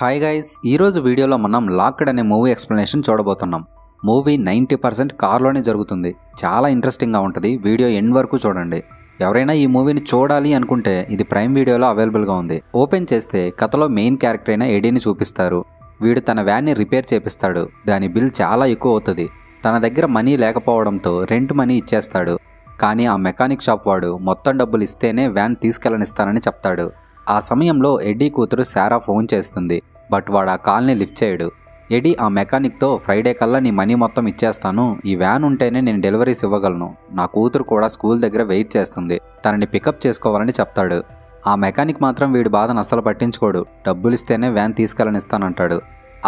Hi guys, ఈరోజు వీడియోలో మనం లాక్డ్ అనే మూవీ ఎక్స్ప్లెనేషన్ చూడబోతున్నాం. మూవీ 90% కార్లోనే జరుగుతుంది. చాలా ఇంట్రెస్టింగ్గా ఉంటుంది. వీడియో ఎండ్ వరకు చూడండి. ఎవరైనా ఈ మూవీని చూడాలి అనుకుంటే ఇది ప్రైమ్ వీడియోలో అవైలబుల్గా ఉంది. ఓపెన్ చేస్తే కథలో మెయిన్ క్యారెక్టర్ అయిన ఎడీని చూపిస్తారు. వీడు తన వ్యాన్ని రిపేర్ చేపిస్తాడు. దాని బిల్ చాలా ఎక్కువ అవుతుంది. తన దగ్గర మనీ లేకపోవడంతో రెంట్ మనీ ఇచ్చేస్తాడు. కానీ ఆ మెకానిక్ షాప్ వాడు మొత్తం డబ్బులు ఇస్తేనే వ్యాన్ తీసుకెళ్ళనిస్తానని చెప్తాడు. ఆ సమయంలో ఎడీ కూతురు శారా ఫోన్ చేస్తుంది. బట్ వాడు ఆ కాల్ని లిఫ్ట్ చేయడు. ఎడీ ఆ మెకానిక్తో ఫ్రైడే కల్లా నీ మనీ మొత్తం ఇచ్చేస్తాను, ఈ వ్యాన్ ఉంటేనే నేను డెలివరీస్ ఇవ్వగలను, నా కూతురు కూడా స్కూల్ దగ్గర వెయిట్ చేస్తుంది, తనని పికప్ చేసుకోవాలని చెప్తాడు. ఆ మెకానిక్ మాత్రం వీడి బాధను అస్సలు పట్టించుకోడు. డబ్బులు ఇస్తేనే వ్యాన్ తీసుకెళ్ళనిస్తానంటాడు.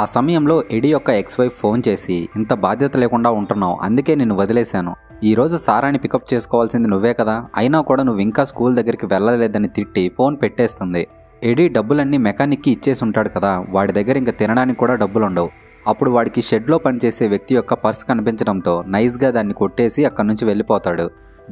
ఆ సమయంలో ఎడీ యొక్క ఎక్స్ వైఫ్ ఫోన్ చేసి, ఇంత బాధ్యత లేకుండా ఉంటున్నావు, అందుకే నిన్ను వదిలేశాను. ఈరోజు సారాని పికప్ చేసుకోవాల్సింది నువ్వే కదా, అయినా కూడా నువ్వు ఇంకా స్కూల్ దగ్గరికి వెళ్ళలేదని తిట్టి ఫోన్ పెట్టేస్తుంది. ఎడీ డబ్బులన్నీ మెకానిక్కి ఇచ్చేసి ఉంటాడు కదా, వాడి దగ్గర ఇంకా తినడానికి కూడా డబ్బులుండవు. అప్పుడు వాడికి షెడ్లో పనిచేసే వ్యక్తి యొక్క పర్స్ కనిపించడంతో నైస్గా దాన్ని కొట్టేసి అక్కడి నుంచి వెళ్ళిపోతాడు.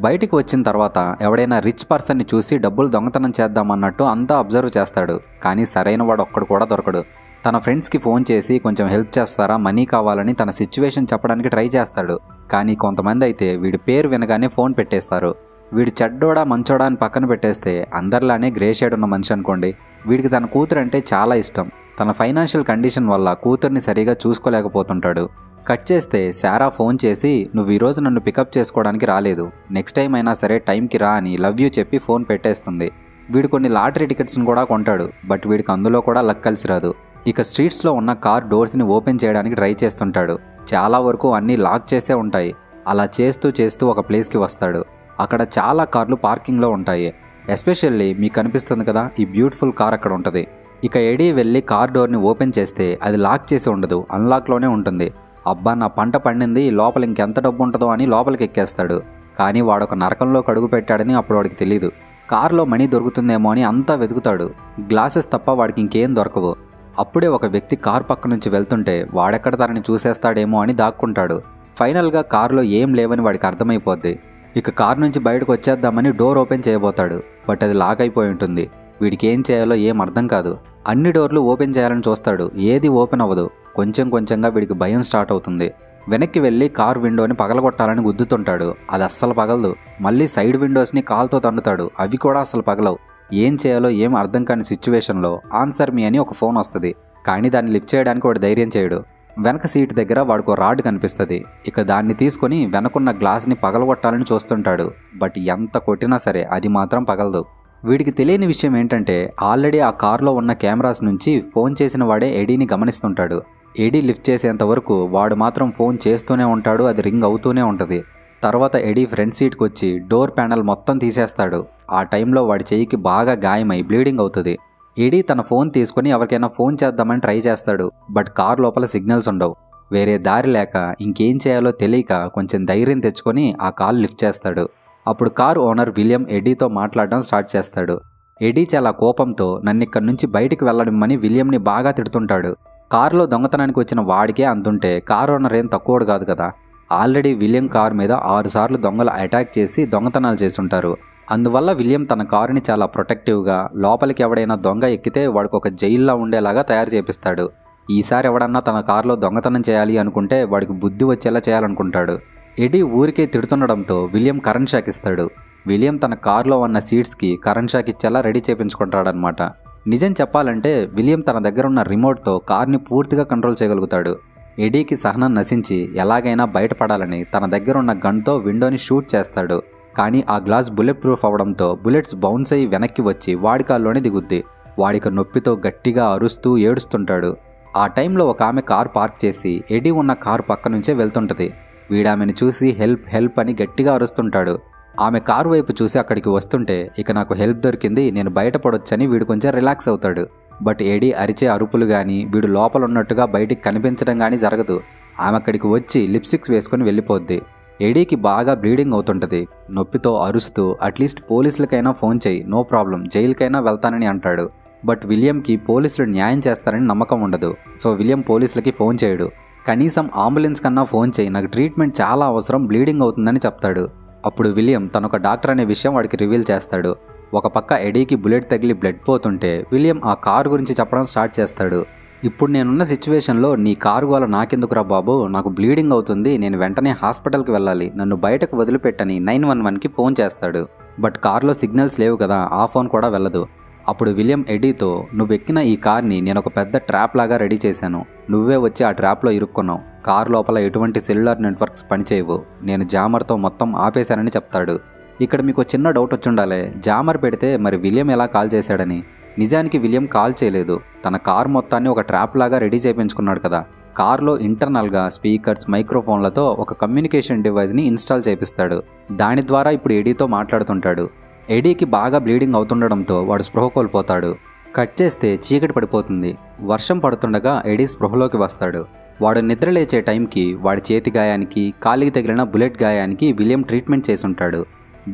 బయటికి వచ్చిన తర్వాత ఎవడైనా రిచ్ పర్సన్ని చూసి డబ్బులు దొంగతనం చేద్దామన్నట్టు అంతా అబ్జర్వ్ చేస్తాడు. కానీ సరైన వాడు ఒక్కడు కూడా దొరకడు. తన ఫ్రెండ్స్కి ఫోన్ చేసి కొంచెం హెల్ప్ చేస్తారా, మనీ కావాలని తన సిచ్యువేషన్ చెప్పడానికి ట్రై చేస్తాడు. కానీ కొంతమంది అయితే వీడి పేరు వినగానే ఫోన్ పెట్టేస్తారు. వీడి చెడ్డోడా మంచోడా అని పక్కన పెట్టేస్తే అందరిలానే గ్రే షేడ్ ఉన్న మనిషి అనుకోండి. వీడికి తన కూతురు అంటే చాలా ఇష్టం. తన ఫైనాన్షియల్ కండిషన్ వల్ల కూతుర్ని సరిగా చూసుకోలేకపోతుంటాడు. కట్ చేస్తే శారా ఫోన్ చేసి, నువ్వు ఈరోజు నన్ను పికప్ చేసుకోవడానికి రాలేదు, నెక్స్ట్ టైం అయినా సరే టైంకి రా అని లవ్ యూ చెప్పి ఫోన్ పెట్టేస్తుంది. వీడు కొన్ని లాటరీ టికెట్స్ని కూడా కొంటాడు. బట్ వీడికి అందులో కూడా లక్ కలిసి రాదు. ఇక స్ట్రీట్స్లో ఉన్న కార్ డోర్స్ని ఓపెన్ చేయడానికి ట్రై చేస్తుంటాడు. చాలా వరకు అన్నీ లాక్ చేసే ఉంటాయి. అలా చేస్తూ చేస్తూ ఒక ప్లేస్కి వస్తాడు. అక్కడ చాలా కార్లు పార్కింగ్లో ఉంటాయి. ఎస్పెషల్లీ మీకు కనిపిస్తుంది కదా, ఈ బ్యూటిఫుల్ కార్ అక్కడ ఉంటుంది. ఇక ఎడీ వెళ్ళి కార్ డోర్ని ఓపెన్ చేస్తే అది లాక్ చేసి ఉండదు, అన్లాక్లోనే ఉంటుంది. అబ్బా నా పంట పండింది, లోపల ఇంకెంత డబ్బు ఉంటుందో అని లోపలికి ఎక్కేస్తాడు. కానీ వాడొక నరకంలో కడుగు పెట్టాడని అప్పుడు వాడికి తెలీదు. కార్లో మనీ దొరుకుతుందేమో అని అంతా వెతుకుతాడు. గ్లాసెస్ తప్ప వాడికి ఇంకేం దొరకవు. అప్పుడే ఒక వ్యక్తి కార్ పక్క నుంచి వెళ్తుంటే వాడెక్కడ తనని చూసేస్తాడేమో అని దాక్కుంటాడు. ఫైనల్గా కారులో ఏం లేవని వాడికి అర్థమైపోద్ది. ఇక కార్ నుంచి బయటకు వచ్చేద్దామని డోర్ ఓపెన్ చేయబోతాడు. బట్ అది లాక్ అయిపోయి ఉంటుంది. వీడికి ఏం చేయాలో ఏం అర్థం కాదు. అన్ని డోర్లు ఓపెన్ చేయాలని చూస్తాడు, ఏది ఓపెన్ అవ్వదు. కొంచెం కొంచెంగా వీడికి భయం స్టార్ట్ అవుతుంది. వెనక్కి వెళ్ళి కార్ విండోని పగలగొట్టాలని గుద్దుతుంటాడు. అది అస్సలు పగలదు. మళ్ళీ సైడ్ విండోస్ని కాల్తో తండుతాడు, అవి కూడా అస్సలు పగలవు. ఏం చేయాలో ఏం అర్థం కాని సిచ్యువేషన్లో ఆన్సర్ మీ అని ఒక ఫోన్ వస్తుంది. కానీ దాన్ని లిఫ్ట్ చేయడానికి వాడు ధైర్యం చేయడు. వెనక సీట్ దగ్గర వాడికి రాడ్ కనిపిస్తుంది. ఇక దాన్ని తీసుకొని వెనకున్న గ్లాస్ని పగలగొట్టాలని చూస్తుంటాడు. బట్ ఎంత కొట్టినా సరే అది మాత్రం పగలదు. వీడికి తెలియని విషయం ఏంటంటే ఆల్రెడీ ఆ కార్లో ఉన్న కెమెరాస్ నుంచి ఫోన్ చేసిన వాడే ఎడీని గమనిస్తుంటాడు. ఎడీ లిఫ్ట్ చేసేంత వరకు వాడు మాత్రం ఫోన్ చేస్తూనే ఉంటాడు. అది రింగ్ అవుతూనే ఉంటుంది. తర్వాత ఎడీ ఫ్రంట్ సీట్కి వచ్చి డోర్ ప్యానల్ మొత్తం తీసేస్తాడు. ఆ టైంలో వాడి చెయ్యికి బాగా గాయమై బ్లీడింగ్ అవుతుంది. ఎడీ తన ఫోన్ తీసుకుని ఎవరికైనా ఫోన్ చేద్దామని ట్రై చేస్తాడు. బట్ కార్ లోపల సిగ్నల్స్ ఉండవు. వేరే దారి లేక ఇంకేం చేయాలో తెలియక కొంచెం ధైర్యం తెచ్చుకొని ఆ కాల్ లిఫ్ట్ చేస్తాడు. అప్పుడు కార్ ఓనర్ విలియం ఎడీతో మాట్లాడడం స్టార్ట్ చేస్తాడు. ఎడీ చాలా కోపంతో నన్నిక్కడి నుంచి బయటికి వెళ్ళడమని విలియంని బాగా తిడుతుంటాడు. కారులో దొంగతనానికి వచ్చిన వాడికే అంతుంటే కార్ ఓనర్ ఏం తక్కువడు కాదు కదా. ఆల్రెడీ విలియం కార్ మీద 6 సార్లు దొంగలు అటాక్ చేసి దొంగతనాలు చేసుంటారు. అందువల్ల విలియం తన కారుని చాలా ప్రొటెక్టివ్గా, లోపలికి ఎవడైనా దొంగ ఎక్కితే వాడికి ఒక జైల్లో ఉండేలాగా తయారు చేపిస్తాడు. ఈసారి ఎవడన్నా తన కారులో దొంగతనం చేయాలి అనుకుంటే వాడికి బుద్ధి వచ్చేలా చేయాలనుకుంటాడు. ఎడీ ఊరికే తిడుతుండడంతో విలియం కరెంట్ షాక్ ఇస్తాడు. విలియం తన కారులో ఉన్న సీట్స్కి కరెంట్ షాక్ ఇచ్చేలా రెడీ చేపించుకుంటాడనమాట. నిజం చెప్పాలంటే విలియం తన దగ్గర ఉన్న రిమోట్తో కార్ని పూర్తిగా కంట్రోల్ చేయగలుగుతాడు. ఎడీకి సహనం నశించి ఎలాగైనా బయటపడాలని తన దగ్గర ఉన్న గన్తో విండోని షూట్ చేస్తాడు. కానీ ఆ గ్లాస్ బుల్లెట్ ప్రూఫ్ అవడంతో బుల్లెట్స్ బౌన్స్ అయ్యి వెనక్కి వచ్చి వాడి కాల్లోనే దిగుద్ది. వాడికి నొప్పితో గట్టిగా అరుస్తూ ఏడుస్తుంటాడు. ఆ టైంలో ఒక ఆమె కార్ పార్క్ చేసి ఎడీ ఉన్న కారు పక్క నుంచే వెళ్తుంటది. వీడామెను చూసి హెల్ప్ హెల్ప్ అని గట్టిగా అరుస్తుంటాడు. ఆమె కారు వైపు చూసి అక్కడికి వస్తుంటే, ఇక నాకు హెల్ప్ దొరికింది, నేను బయటపడొచ్చని వీడు కొంచెం రిలాక్స్ అవుతాడు. బట్ ఎడీ అరిచే అరుపులు కానీ వీడు లోపల ఉన్నట్టుగా బయటికి కనిపించడం కానీ జరగదు. ఆమె అక్కడికి వచ్చి లిప్స్టిక్స్ వేసుకుని వెళ్ళిపోద్ది. ఎడీకి బాగా బ్లీడింగ్ అవుతుంటుంది. నొప్పితో అరుస్తూ అట్లీస్ట్ పోలీసులకైనా ఫోన్ చేయి, నో ప్రాబ్లం, జైలుకైనా వెళ్తానని అంటాడు. బట్ విలియంకి పోలీసులు న్యాయం చేస్తారని నమ్మకం ఉండదు. సో విలియం పోలీసులకి ఫోన్ చేయడు. కనీసం అంబులెన్స్ కన్నా ఫోన్ చేయి, నాకు ట్రీట్మెంట్ చాలా అవసరం, బ్లీడింగ్ అవుతుందని చెప్తాడు. అప్పుడు విలియం తనొక డాక్టర్ అనే విషయం వాడికి రివీల్ చేస్తాడు. ఒక పక్క ఎడీకి బుల్లెట్ తగిలి బ్లడ్ పోతుంటే విలియం ఆ కారు గురించి చెప్పడం స్టార్ట్ చేస్తాడు. ఇప్పుడు నేనున్న సిచ్యువేషన్లో నీ కారు గోల నాకెందుకురా బాబు, నాకు బ్లీడింగ్ అవుతుంది, నేను వెంటనే హాస్పిటల్కి వెళ్ళాలి, నన్ను బయటకు వదిలిపెట్టని 911కి ఫోన్ చేస్తాడు. బట్ కార్లో సిగ్నల్స్ లేవు కదా, ఆ ఫోన్ కూడా వెళ్ళదు. అప్పుడు విలియం ఎడీతో, నువ్వు ఎక్కిన ఈ కార్ని నేను ఒక పెద్ద ట్రాప్ లాగా రెడీ చేశాను, నువ్వే వచ్చి ఆ ట్రాప్లో ఇరుక్కున్నావు, కారు లోపల ఎటువంటి సెల్యులార్ నెట్వర్క్స్ పనిచేయవు, నేను జామర్తో మొత్తం ఆపేశానని చెప్తాడు. ఇక్కడ మీకు చిన్న డౌట్ వచ్చుండాలే, జామర్ పెడితే మరి విలియం ఎలా కాల్ చేశాడని. నిజానికి విలియం కాల్ చేయలేదు, తన కార్ మొత్తాన్ని ఒక ట్రాప్ లాగా రెడీ చేయించుకున్నాడు కదా. కార్లో ఇంటర్నల్గా స్పీకర్స్, మైక్రోఫోన్లతో ఒక కమ్యూనికేషన్ డివైస్ని ఇన్స్టాల్ చేపిస్తాడు. దాని ద్వారా ఇప్పుడు ఎడీతో మాట్లాడుతుంటాడు. ఎడీకి బాగా బ్లీడింగ్ అవుతుండడంతో వాడు స్పృహ కోల్పోతాడు. కట్ చేస్తే చీకటి పడిపోతుంది. వర్షం పడుతుండగా ఎడీ స్పృహలోకి వస్తాడు. వాడు నిద్ర లేచే టైంకి వాడి చేతి గాయానికి, కాలికి తగిలిన బుల్లెట్ గాయానికి విలియం ట్రీట్మెంట్ చేసుంటాడు.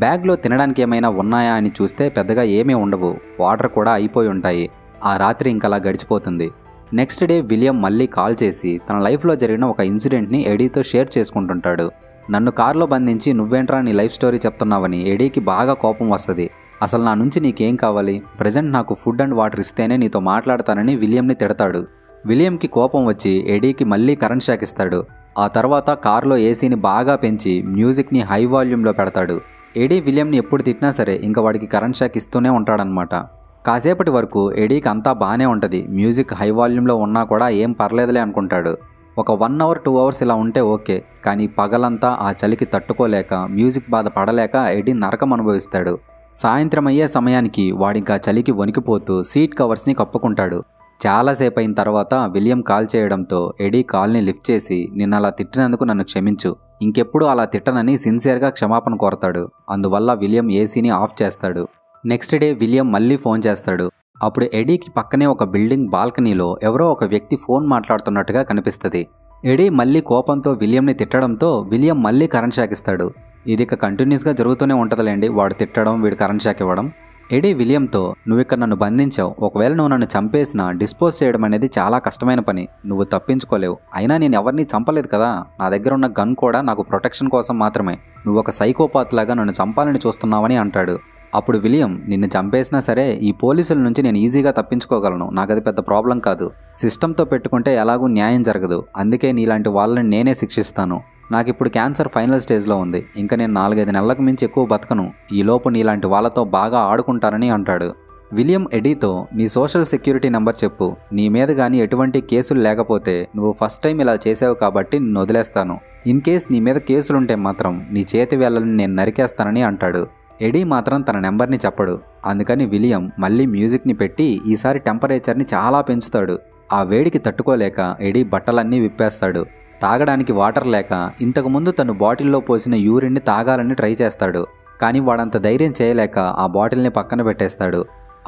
బ్యాగ్లో తినడానికి ఏమైనా ఉన్నాయా అని చూస్తే పెద్దగా ఏమీ ఉండవు, వాటర్ కూడా అయిపోయి ఉంటాయి. ఆ రాత్రి ఇంకలా గడిచిపోతుంది. నెక్స్ట్ డే విలియం మళ్ళీ కాల్ చేసి తన లైఫ్లో జరిగిన ఒక ఇన్సిడెంట్ని ఎడీతో షేర్ చేసుకుంటుంటాడు. నన్ను కారులో బంధించి నువ్వేంట్రా నీ లైఫ్ స్టోరీ చెప్తున్నావని ఎడీకి బాగా కోపం వస్తుంది. అసలు నా నుంచి నీకేం కావాలి, ప్రజెంట్ నాకు ఫుడ్ అండ్ వాటర్ ఇస్తేనే నీతో మాట్లాడతానని విలియంని తిడతాడు. విలియంకి కోపం వచ్చి ఎడీకి మళ్ళీ కరెంట్ షాక్ ఇస్తాడు. ఆ తర్వాత కారులో ఏసీని బాగా పెంచి మ్యూజిక్ని హై వాల్యూమ్లో పెడతాడు. ఎడీ విలియంని ఎప్పుడు తిట్టినా సరే ఇంకా వాడికి కరెంట్ షాక్ ఇస్తూనే ఉంటాడనమాట. కాసేపటి వరకు ఎడీకి అంతా బాగానే ఉంటుంది, మ్యూజిక్ హై వాల్యూమ్లో ఉన్నా కూడా ఏం పర్లేదులే అనుకుంటాడు. ఒక 1 అవర్ 2 అవర్స్ ఇలా ఉంటే ఓకే, కానీ పగలంతా ఆ చలికి తట్టుకోలేక, మ్యూజిక్ బాధ పడలేక ఎడీ నరకం అనుభవిస్తాడు. సాయంత్రం అయ్యే సమయానికి వాడింకా చలికి వణికిపోతూ సీట్ కవర్స్ని కప్పుకుంటాడు. చాలాసేపు అయిన తర్వాత విలియం కాల్ చేయడంతో ఎడీ కాల్ని లిఫ్ట్ చేసి, నిన్న అలా తిట్టినందుకు నన్ను క్షమించు, ఇంకెప్పుడు అలా తిట్టనని సిన్సియర్గా క్షమాపణ కోరతాడు. అందువల్ల విలియం ఏసీని ఆఫ్ చేస్తాడు. నెక్స్ట్ డే విలియం మళ్ళీ ఫోన్ చేస్తాడు. అప్పుడు ఎడీకి పక్కనే ఒక బిల్డింగ్ బాల్కనీలో ఎవరో ఒక వ్యక్తి ఫోన్ మాట్లాడుతున్నట్టుగా కనిపిస్తుంది. ఎడీ మళ్ళీ కోపంతో విలియంని తిట్టడంతో విలియం మళ్ళీ కరెంట్ షాక్ ఇస్తాడు. ఇది ఇక కంటిన్యూస్గా జరుగుతూనే ఉంటుందిలేండి, వాడు తిట్టడం, వీడు కరెంట్ షాక్ ఇవ్వడం. ఎడీ విలియంతో, నువ్వు ఇక్కడ నన్ను బంధించావు, ఒకవేళ నువ్వు నన్ను చంపేసినా డిస్పోజ్ చేయడం అనేది చాలా కష్టమైన పని, నువ్వు తప్పించుకోలేవు, అయినా నేను ఎవరిని చంపలేదు కదా, నా దగ్గర ఉన్న గన్ కూడా నాకు ప్రొటెక్షన్ కోసం మాత్రమే, నువ్వు ఒక సైకోపాత్ లాగా నన్ను చంపాలని చూస్తున్నావని అంటాడు. అప్పుడు విలియం, నిన్ను చంపేసినా సరే ఈ పోలీసుల నుంచి నేను ఈజీగా తప్పించుకోగలను, నాకు అది పెద్ద ప్రాబ్లం కాదు, సిస్టంతో పెట్టుకుంటే ఎలాగూ న్యాయం జరగదు, అందుకే నీలాంటి వాళ్ళని నేనే శిక్షిస్తాను, నాకిప్పుడు క్యాన్సర్ ఫైనల్ స్టేజ్లో ఉంది, ఇంకా నేను 4-5 నెలలకు మించి ఎక్కువ బతకను, ఈలోపు నీలాంటి వాళ్ళతో బాగా ఆడుకుంటానని అంటాడు. విలియం ఎడీతో, నీ సోషల్ సెక్యూరిటీ నెంబర్ చెప్పు, నీ మీద కానీ ఎటువంటి కేసులు లేకపోతే నువ్వు ఫస్ట్ టైం ఇలా చేసావు కాబట్టి నిన్ను వదిలేస్తాను, ఇన్ కేస్ నీ మీద కేసులుంటే మాత్రం నీ చేతి వేళ్ళని నేను నరికేస్తానని అంటాడు. ఎడీ మాత్రం తన నెంబర్ని చెప్పడు. అందుకని విలియం మళ్ళీ మ్యూజిక్ని పెట్టి ఈసారి టెంపరేచర్ని చాలా పెంచుతాడు. ఆ వేడికి తట్టుకోలేక ఎడీ బట్టలన్నీ విప్పేస్తాడు. తాగడానికి వాటర్ లేక ఇంతకుముందు తను బాటిల్లో పోసిన యూరిన్ని తాగాలని ట్రై చేస్తాడు. కానీ వాడంత ధైర్యం చేయలేక ఆ బాటిల్ని పక్కన పెట్టేస్తాడు.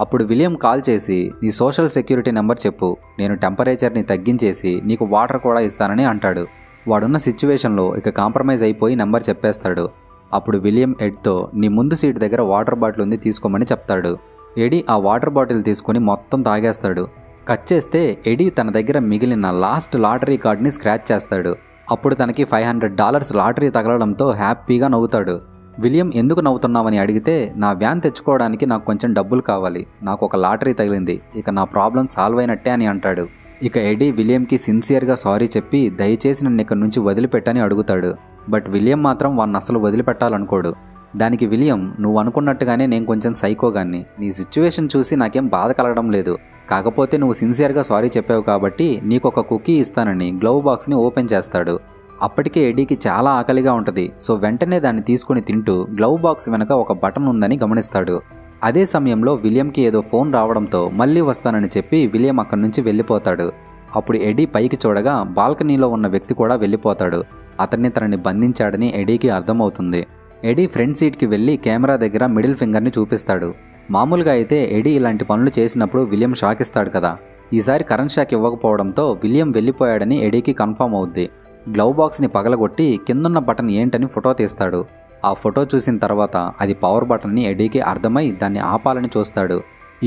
అప్పుడు విలియం కాల్ చేసి, నీ సోషల్ సెక్యూరిటీ నెంబర్ చెప్పు, నేను టెంపరేచర్ని తగ్గించేసి నీకు వాటర్ కూడా ఇస్తానని అంటాడు. వాడున్న సిచ్యువేషన్లో ఇక కాంప్రమైజ్ అయిపోయి నెంబర్ చెప్పేస్తాడు. అప్పుడు విలియం ఎడ్తో, నీ ముందు సీట్ దగ్గర వాటర్ బాటిల్ ఉంది, తీసుకోమని చెప్తాడు. ఎడీ ఆ వాటర్ బాటిల్ తీసుకొని మొత్తం తాగేస్తాడు. కట్ చేస్తే ఎడీ తన దగ్గర మిగిలిన లాస్ట్ లాటరీ కార్డ్ని స్క్రాచ్ చేస్తాడు. అప్పుడు తనకి $500 లాటరీ తగలడంతో హ్యాపీగా నవ్వుతాడు. విలియం ఎందుకు నవ్వుతున్నావని అడిగితే, నా వ్యాన్ తెచ్చుకోవడానికి నాకు కొంచెం డబ్బులు కావాలి, నాకు ఒక లాటరీ తగిలింది, ఇక నా ప్రాబ్లం సాల్వ్ అయినట్టే అని అంటాడు. ఇక ఎడీ విలియంకి సిన్సియర్గా సారీ చెప్పి దయచేసి నన్ను ఇక్కడి నుంచి వదిలిపెట్టని అడుగుతాడు. బట్ విలియం మాత్రం వాడిని అసలు వదిలిపెట్టాలనుకోడు. దానికి విలియం, నువ్వు అనుకున్నట్టుగానే నేను కొంచెం సైకోగాన్ని, నీ సిచ్యువేషన్ చూసి నాకేం బాధ కలగడం లేదు, కాకపోతే నువ్వు సిన్సియర్గా సారీ చెప్పావు కాబట్టి నీకు ఒక కుకీ ఇస్తానని గ్లవ్ బాక్స్ని ఓపెన్ చేస్తాడు. అప్పటికే ఎడీకి చాలా ఆకలిగా ఉంటుంది. సో వెంటనే దాన్ని తీసుకుని తింటూ గ్లవ్ బాక్స్ వెనక ఒక బటన్ ఉందని గమనిస్తాడు. అదే సమయంలో విలియంకి ఏదో ఫోన్ రావడంతో మళ్ళీ వస్తానని చెప్పి విలియం అక్కడి నుంచి వెళ్ళిపోతాడు. అప్పుడు ఎడీ పైకి చూడగా బాల్కనీలో ఉన్న వ్యక్తి కూడా వెళ్ళిపోతాడు. అతన్ని తనని బంధించాడని ఎడీకి అర్థమవుతుంది. ఎడీ ఫ్రంట్ సీట్కి వెళ్ళి కెమెరా దగ్గర మిడిల్ ఫింగర్ని చూపిస్తాడు. మామూలుగా అయితే ఎడీ ఇలాంటి పనులు చేసినప్పుడు విలియం షాక్ ఇస్తాడు కదా. ఈసారి కరెంట్ షాక్ ఇవ్వకపోవడంతో విలియం వెళ్ళిపోయాడని ఎడీకి కన్ఫర్మ్ అవుద్ది. గ్లవ్ బాక్స్ని పగలగొట్టి కిందున్న బటన్ ఏంటని ఫోటో తీస్తాడు. ఆ ఫోటో చూసిన తర్వాత అది పవర్ బటన్ని ఎడీకి అర్థమై దాన్ని ఆపాలని చూస్తాడు.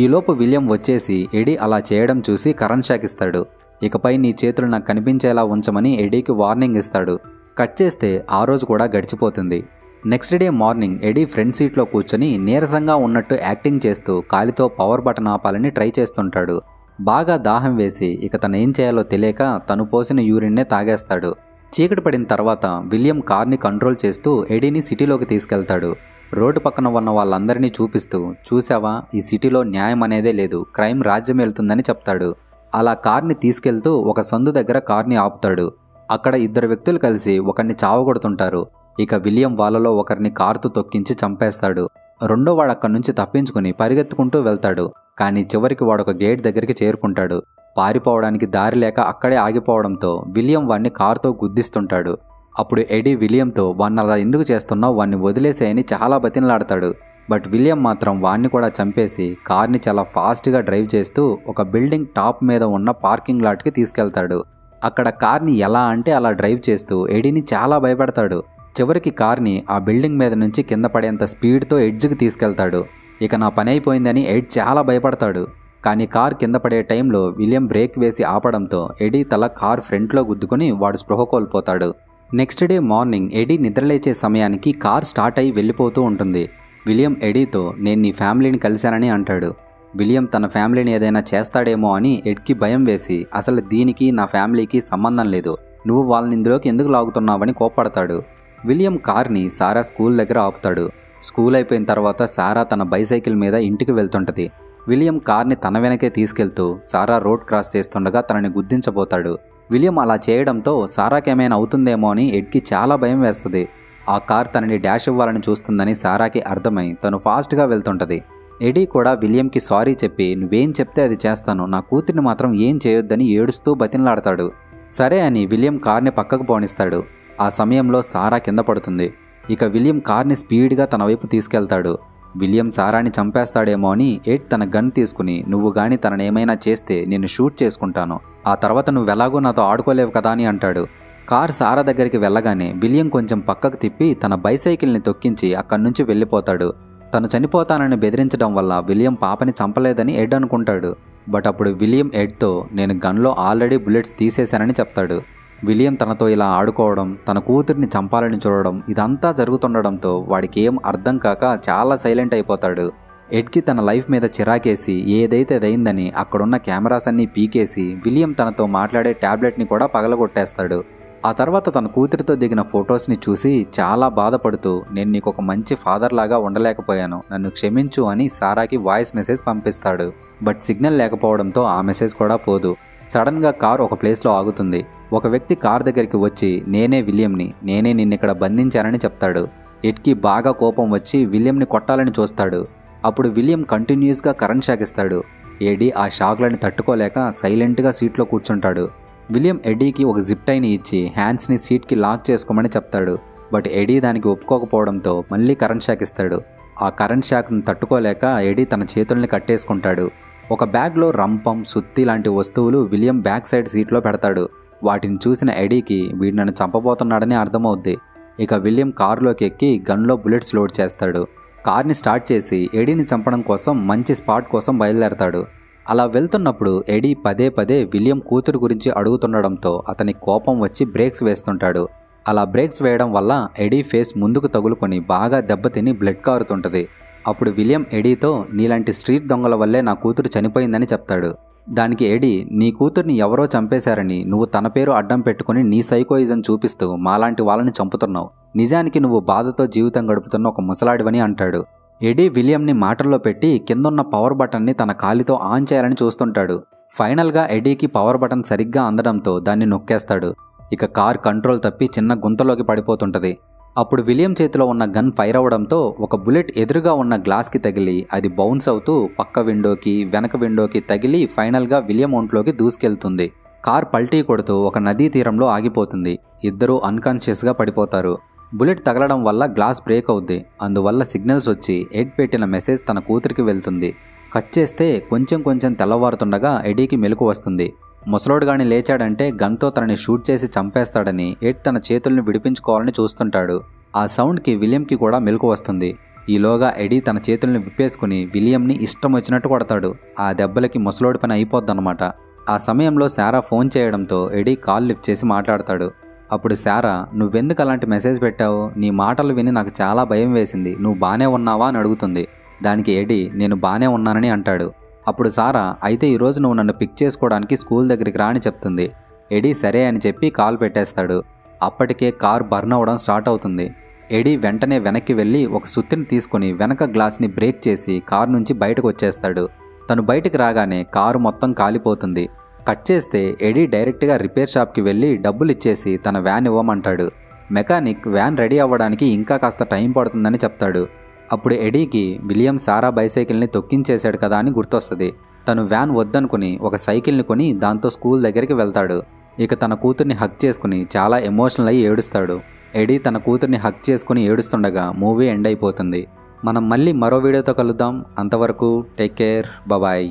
ఈలోపు విలియం వచ్చేసి ఎడీ అలా చేయడం చూసి కరెంట్ షాక్ ఇస్తాడు. ఇకపై నీ చేతులు నాకు కనిపించేలా ఉంచమని ఎడీకి వార్నింగ్ ఇస్తాడు. కట్ చేస్తే ఆ రోజు కూడా గడిచిపోతుంది. నెక్స్ట్ డే మార్నింగ్ ఎడీ ఫ్రంట్ సీట్లో కూర్చొని నీరసంగా ఉన్నట్టు యాక్టింగ్ చేస్తూ కాలితో పవర్ బటన్ ఆపాలని ట్రై చేస్తుంటాడు. బాగా దాహం వేసి ఇక తను ఏం చేయాలో తెలియక తను పోసిన యూరిన్నే తాగేస్తాడు. చీకటి పడిన తర్వాత విలియం కార్ని కంట్రోల్ చేస్తూ ఎడీని సిటీలోకి తీసుకెళ్తాడు. రోడ్డు పక్కన ఉన్న వాళ్ళందరినీ చూపిస్తూ, చూసావా, ఈ సిటీలో న్యాయం అనేదే లేదు, క్రైమ్ రాజ్యం వెళ్తుందని చెప్తాడు. అలా కార్ని తీసుకెళ్తూ ఒక సందు దగ్గర కార్ని ఆపుతాడు. అక్కడ ఇద్దరు వ్యక్తులు కలిసి ఒకరిని చావగొడుతుంటారు. ఇక విలియం వాళ్ళలో ఒకరిని కారుతో తొక్కించి చంపేస్తాడు. రెండో వాడు అక్కడి నుంచి తప్పించుకుని పరిగెత్తుకుంటూ వెళ్తాడు. కానీ చివరికి వాడొక గేట్ దగ్గరికి చేరుకుంటాడు. పారిపోవడానికి దారి లేక అక్కడే ఆగిపోవడంతో విలియం వాణ్ణి కారుతో గుద్దిస్తుంటాడు. అప్పుడు ఎడీ విలియంతో, వాణ్ణి అలా ఎందుకు చేస్తున్నావు, వాణ్ణి వదిలేసేయని చాలా బతిమలాడతాడు. బట్ విలియం మాత్రం వాణ్ణి కూడా చంపేసి కార్ని చాలా ఫాస్ట్గా డ్రైవ్ చేస్తూ ఒక బిల్డింగ్ టాప్ మీద ఉన్న పార్కింగ్ లాట్కి తీసుకెళ్తాడు. అక్కడ కార్ని ఎలా అంటే అలా డ్రైవ్ చేస్తూ ఎడీని చాలా భయపెడతాడు. చివరికి కార్ని ఆ బిల్డింగ్ మీద నుంచి కింద పడేంత స్పీడ్తో ఎడ్జ్కి తీసుకెళ్తాడు. ఇక నా పని అయిపోయిందని ఎడ్ చాలా భయపడతాడు. కానీ కార్ కింద పడే టైంలో విలియం బ్రేక్ వేసి ఆపడంతో ఎడీ తల కార్ ఫ్రంట్లో గుద్దుకుని వాడు స్పృహ కోల్పోతాడు. నెక్స్ట్ డే మార్నింగ్ ఎడీ నిద్రలేచే సమయానికి కార్ స్టార్ట్ అయి వెళ్ళిపోతూ ఉంటుంది. విలియం ఎడీతో, నేను నీ ఫ్యామిలీని కలిశానని అంటాడు. విలియం తన ఫ్యామిలీని ఏదైనా చేస్తాడేమో అని ఎడ్కి భయం వేసి, అసలు దీనికి నా ఫ్యామిలీకి సంబంధం లేదు, నువ్వు వాళ్ళని ఇందులోకి ఎందుకు లాగుతున్నావని కోప్పడతాడు. విలియం కార్ని సారా స్కూల్ దగ్గర ఆపుతాడు. స్కూల్ అయిపోయిన తర్వాత సారా తన బైసైకిల్ మీద ఇంటికి వెళ్తుంటది. విలియం కార్ని తన వెనకే తీసుకెళ్తూ సారా రోడ్ క్రాస్ చేస్తుండగా తనని గుద్దించబోతాడు. విలియం అలా చేయడంతో సారాకేమైనా అవుతుందేమో అని ఎడ్కి చాలా భయం వేస్తుంది. ఆ కార్ తనని డాష్ ఇవ్వాలని చూస్తుందని సారాకి అర్థమై తను ఫాస్ట్గా వెళ్తుంటది. ఎడీ కూడా విలియంకి సారీ చెప్పి, నువ్వేం చెప్తే అది చేస్తాను, నా కూతురిని మాత్రం ఏం చేయొద్దని ఏడుస్తూ బతిమలాడతాడు. సరే అని విలియం కార్ని పక్కకు పోనిస్తాడు. ఆ సమయంలో సారా కింద పడుతుంది. ఇక విలియం కార్ని స్పీడ్గా తన వైపు తీసుకెళ్తాడు. విలియం సారాని చంపేస్తాడేమో అని ఎడ్ తన గన్ తీసుకుని, నువ్వు గాని తనని ఏమైనా చేస్తే నేను షూట్ చేసుకుంటాను, ఆ తర్వాత నువ్వెలాగో నాతో ఆడుకోలేవు కదా అని అంటాడు. కార్ సారా దగ్గరికి వెళ్ళగానే విలియం కొంచెం పక్కకు తిప్పి తన బైసైకిల్ని తొక్కించి అక్కడి నుంచి వెళ్ళిపోతాడు. తను చనిపోతానని బెదిరించడం వల్ల విలియం పాపని చంపలేదని ఎడ్ అనుకుంటాడు. బట్ అప్పుడు విలియం ఎడ్తో, నేను గన్లో ఆల్రెడీ బుల్లెట్స్ తీసేశానని చెప్తాడు. విలియం తనతో ఇలా ఆడుకోవడం, తన కూతుర్ని చంపాలని చూడడం ఇదంతా జరుగుతుండడంతో వాడికి ఏం అర్థం కాక చాలా సైలెంట్ అయిపోతాడు. ఎడ్కి తన లైఫ్ మీద చిరాకేసి ఏదైతే అదైందని అక్కడున్న కెమెరాస్ అన్నీ పీకేసి విలియం తనతో మాట్లాడే ట్యాబ్లెట్ని కూడా పగలగొట్టేస్తాడు. ఆ తర్వాత తన కూతురితో దిగిన ఫొటోస్ని చూసి చాలా బాధపడుతూ, నేను నీకు ఒక మంచి ఫాదర్ లాగా ఉండలేకపోయాను, నన్ను క్షమించు అని సారాకి వాయిస్ మెసేజ్ పంపిస్తాడు. బట్ సిగ్నల్ లేకపోవడంతో ఆ మెసేజ్ కూడా పోదు. సడన్గా కార్ ఒక ప్లేస్లో ఆగుతుంది. ఒక వ్యక్తి కార్ దగ్గరికి వచ్చి, నేనే విలియంని, నేనే నిన్నిక్కడ బంధించానని చెప్తాడు. ఎడ్కి బాగా కోపం వచ్చి విలియంని కొట్టాలని చూస్తాడు. అప్పుడు విలియం కంటిన్యూస్గా కరెంట్ షాక్ ఇస్తాడు. ఎడీ ఆ షాక్లని తట్టుకోలేక సైలెంట్గా సీట్లో కూర్చుంటాడు. విలియం ఎడీకి ఒక జిప్ టైని ఇచ్చి హ్యాండ్స్ని సీట్కి లాక్ చేసుకోమని చెప్తాడు. బట్ ఎడీ దానికి ఒప్పుకోకపోవడంతో మళ్ళీ కరెంట్ షాక్ ఇస్తాడు. ఆ కరెంట్ షాక్ని తట్టుకోలేక ఎడీ తన చేతుల్ని కట్టేసుకుంటాడు. ఒక బ్యాగ్లో రంపం, సుత్తి లాంటి వస్తువులు విలియం బ్యాక్ సైడ్ సీట్లో పెడతాడు. వాటిని చూసిన ఎడీకి వీడు నన్ను చంపబోతున్నాడని అర్థమవుద్ది. ఇక విలియం కారులోకి ఎక్కి గన్లో బుల్లెట్స్ లోడ్ చేస్తాడు. కార్ని స్టార్ట్ చేసి ఎడీని చంపడం కోసం మంచి స్పాట్ కోసం బయలుదేరతాడు. అలా వెళ్తున్నప్పుడు ఎడీ పదే పదే విలియం కూతురు గురించి అడుగుతుండడంతో అతని కోపం వచ్చి బ్రేక్స్ వేస్తుంటాడు. అలా బ్రేక్స్ వేయడం వల్ల ఎడీ ఫేస్ ముందుకు తగులుకొని బాగా దెబ్బతిని బ్లడ్ కారుతుంటది. అప్పుడు విలియం ఎడీతో, నీలాంటి స్ట్రీట్ దొంగల వల్లే నా కూతురు చనిపోయిందని చెప్తాడు. దానికి ఎడీ, నీ కూతుర్ని ఎవరో చంపేశారని నువ్వు తన పేరు అడ్డం పెట్టుకుని నీ సైకోయిజం చూపిస్తూ మాలాంటి వాళ్ళని చంపుతున్నావు, నిజానికి నువ్వు బాధతో జీవితం గడుపుతున్న ఒక ముసలాడివని అంటాడు. ఎడీ విలియంని మాటల్లో పెట్టి కిందున్న పవర్ బటన్ని తన కాలితో ఆన్ చేయాలని చూస్తుంటాడు. ఫైనల్గా ఎడీకి పవర్ బటన్ సరిగ్గా అందడంతో దాన్ని నొక్కేస్తాడు. ఇక కార్ కంట్రోల్ తప్పి చిన్న గుంతలోకి పడిపోతుంటది. అప్పుడు విలియం చేతిలో ఉన్న గన్ ఫైర్ అవ్వడంతో ఒక బుల్లెట్ ఎదురుగా ఉన్న గ్లాస్కి తగిలి అది బౌన్స్ అవుతూ పక్క విండోకి, వెనక విండోకి తగిలి ఫైనల్గా విలియం ఒంట్లోకి దూసుకెళ్తుంది. కార్ పల్టీ కొడుతూ ఒక నదీ తీరంలో ఆగిపోతుంది. ఇద్దరూ అన్కాన్షియస్గా పడిపోతారు. బుల్లెట్ తగలడం వల్ల గ్లాస్ బ్రేక్ అవుద్ది. అందువల్ల సిగ్నల్స్ వచ్చి ఎడ్ పెట్టిన మెసేజ్ తన కూతురికి వెళ్తుంది. కట్ చేస్తే కొంచెం కొంచెం తెల్లవారుతుండగా ఎడీకి మెలకు వస్తుంది. ముసలోడుగాని లేచాడంటే గన్తో తనని షూట్ చేసి చంపేస్తాడని ఎడ్ తన చేతుల్ని విడిపించుకోవాలని చూస్తుంటాడు. ఆ సౌండ్కి విలియంకి కూడా మెలకు వస్తుంది. ఈలోగా ఎడీ తన చేతుల్ని విప్పేసుకుని విలియంని ఇష్టం వచ్చినట్టు కొడతాడు. ఆ దెబ్బలకి ముసలోడి పని అయిపోద్దన్నమాట. ఆ సమయంలో సారా ఫోన్ చేయడంతో ఎడీ కాల్ లిఫ్ట్ చేసి మాట్లాడతాడు. అప్పుడు సారా, నువ్వెందుకు అలాంటి మెసేజ్ పెట్టావు, నీ మాటలు విని నాకు చాలా భయం వేసింది, నువ్వు బానే ఉన్నావా అని అడుగుతుంది. దానికి ఎడీ, నేను బానే ఉన్నానని అంటాడు. అప్పుడు సారా అయితే ఈరోజు నువ్వు నన్ను పిక్ చేసుకోవడానికి స్కూల్ దగ్గరికి రా అని చెప్తుంది. ఎడీ సరే అని చెప్పి కాల్ పెట్టేస్తాడు. అప్పటికే కార్ బర్న్ అవ్వడం స్టార్ట్ అవుతుంది. ఎడీ వెంటనే వెనక్కి వెళ్ళి ఒక సుత్తిని తీసుకుని వెనక గ్లాస్ని బ్రేక్ చేసి కారు నుంచి బయటకు వచ్చేస్తాడు. తను బయటకు రాగానే కారు మొత్తం కాలిపోతుంది. కట్ చేస్తే ఎడీ డైరెక్ట్గా రిపేర్ షాప్కి వెళ్ళి డబ్బులు ఇచ్చేసి తన వ్యాన్ ఇవ్వమంటాడు. మెకానిక్ వ్యాన్ రెడీ అవ్వడానికి ఇంకా కాస్త టైం పడుతుందని చెప్తాడు. అప్పుడు ఎడీకి విలియం సారా బైసైకిల్ని తొక్కించేశాడు కదా అని గుర్తొస్తుంది. తను వ్యాన్ వద్దనుకుని ఒక సైకిల్ని కొని దాంతో స్కూల్ దగ్గరికి వెళ్తాడు. ఇక తన కూతుర్ని హగ్ చేసుకుని చాలా ఎమోషనల్ అయ్యి ఏడుస్తాడు. ఎడీ తన కూతుర్ని హగ్ చేసుకుని ఏడుస్తుండగా మూవీ ఎండ్ అయిపోతుంది. మనం మళ్ళీ మరో వీడియోతో కలుద్దాం. అంతవరకు టేక్ కేర్, బాయ్.